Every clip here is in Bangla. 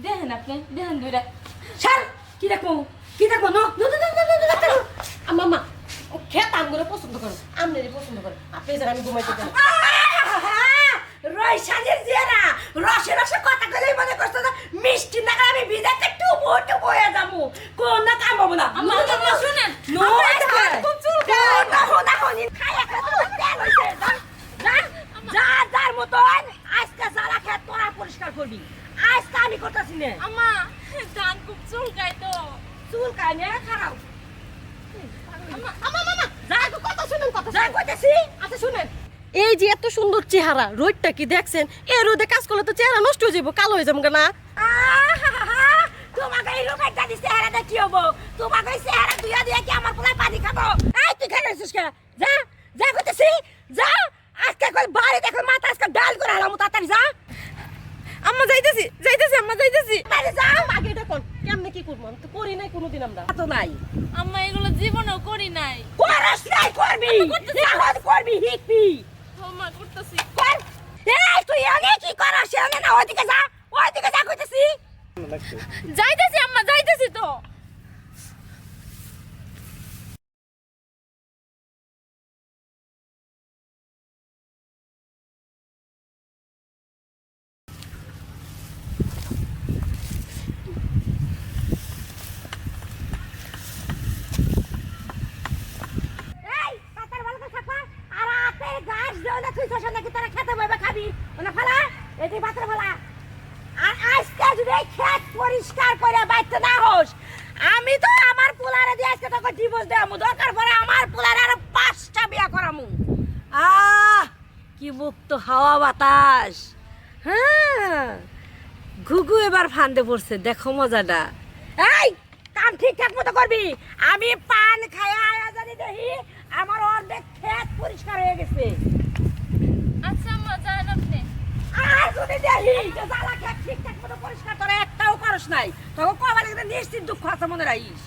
দেখেন আপনি দেখেন দুইটা ছাড় কি দেখবো নো আম্মা খেত আমগুলো পছন্দ করে আমনেরই পছন্দ করে আপনি যারা আমি ঘুমাইতে দেন রয়সানের জিয়ারা রসে রসে কথা কইলেই মনে করছ না মিষ্টি না আমি বিদাতে টুবো টুবো হয়ে যাবো কোন কাম হবো না আম্মা আম্মা শুনেন নো খুব চুলকায় না হনি খায়া খায়া তো তেল হইছে যা যার মতন আজকে সারা খেত তোরা পরিষ্কার করবি আজকে আমি করতেছি না আম্মা ধান খুব চুলকায় তো চুলকায় না খারাপ আম্মা যা কথা শুনেন কথা যা কইতেছি আচ্ছা শুনেন এই যে এত সুন্দর চেহারা রোদটা কি দেখছেন এই রোদে কাজ করলে তো চেহারা নষ্ট হয়ে যাবো কালো হয়ে যাবো না তোমাকে এই লোক একটা দিছে চেহারাটা কি হবো তোমাকে এই চেহারা দুইয়া দিয়ে কি আমার পোলায় পানি খাবো এই তুই কেন এসেছিস কে যা যা কইতেছি যা আজকে কল বাড়ি দেখো মাথা আজকে ডাল করে হারাম তাড়াতাড়ি যা আম্মা যাইতেছি আম্মা যাইতেছি তাড়াতাড়ি যা আগে এটা কোন কেমনে কি করবো আমি তো করি নাই কোনোদিন আমরা তো নাই আম্মা এগুলো জীবনেও করি নাই করস নাই করবি এখন করবি হিকবি আম্মা করতেছি কর এই তুই আগে কি করস এনে না ওইদিকে যা কইতেছি যাইতেছি আম্মা যাইতেছি তো এই পাতার ভালো করে থাকবা আর আপে গাছ দাও না তুই সব নাকি তোরা খেতে বইবে খাবি ওনা ফালা এটি পাতার ফালা আর আজকে যদি এই খেত পরিষ্কার করে বাইতে না হোস আমি তো আমার পোলারে দিয়ে আজকে তোকে ডিভোর্স দেবো দরকার পড়ে আমার পোলারে আর 5টা বিয়া করামু কি মুক্ত হাওয়া বাতাস হ্যাঁ ঘুঘু এবার ফান্দে পড়ছে দেখো মজাটা এই কাম ঠিকঠাক মতো করবি আমি পান খায়া আয়া জানি দেখি আমার অর্ধেক ক্ষেত পরিষ্কার হয়ে গেছে আচ্ছা আম্মা যান আপনি আর যদি দেখি যে জ্বালা ক্ষেত ঠিকঠাক মতো পরিষ্কার তোরা একটাও করস নাই তখন কবার একটা নিশ্চিত দুঃখ আছে মনে রাখিস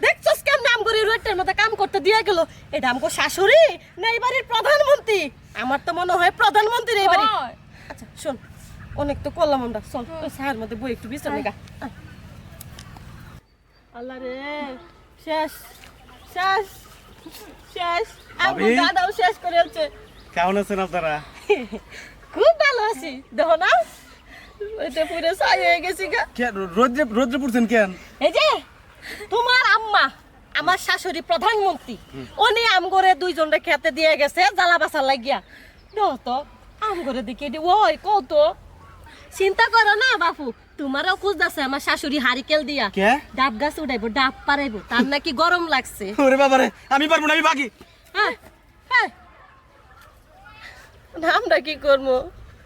দেখছস কেমন আম করে রোডটার মতো কাম করতে দিয়ে গেল এটা আমগো শাশুড়ি না এই বাড়ির প্রধানমন্ত্রী আমার তো মনে হয় প্রধানমন্ত্রী এই বাড়ি হয়। আচ্ছা শোন অনেক তো করলাম আমরা চল ওই ছায়ার মধ্যে বই একটু বিশ্রাম নিগা আল্লাহ রে শেষ শেষ শেষ ভাবি? আমার দাদাও শেষ করে হচ্ছে কেমন আছেন আপনারা? খুব ভালো আছি দেখো না ওইটা পুরো ছাই হয়ে গেছি গা রোদ্রে পড়ছেন কেন? এই যে তোমার আম্মা আমার শাশুড়ি প্রধানমন্ত্রী উনি আমগরে দুইজনরে খেতে দিয়ে গেছে জ্বালা বাসা লাগিয়া দাও তো আমগরে দিকে ওই কত চিন্তা করো না বাপু তোমারও খুঁজতেছে আমার শাশুড়ি হারিকেল দিয়া কে? ডাব গাছ উঠাইবো ডাব পারাইবো তার নাকি গরম লাগছে ওরে বাবারে আমি পারবো না আমি বাকি। হ্যাঁ হ্যাঁ আমরা কি করবো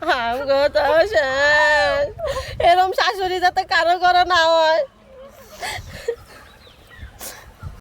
আমগো তো শেষ এরম শাশুড়ি যাতে কারো করে না হয়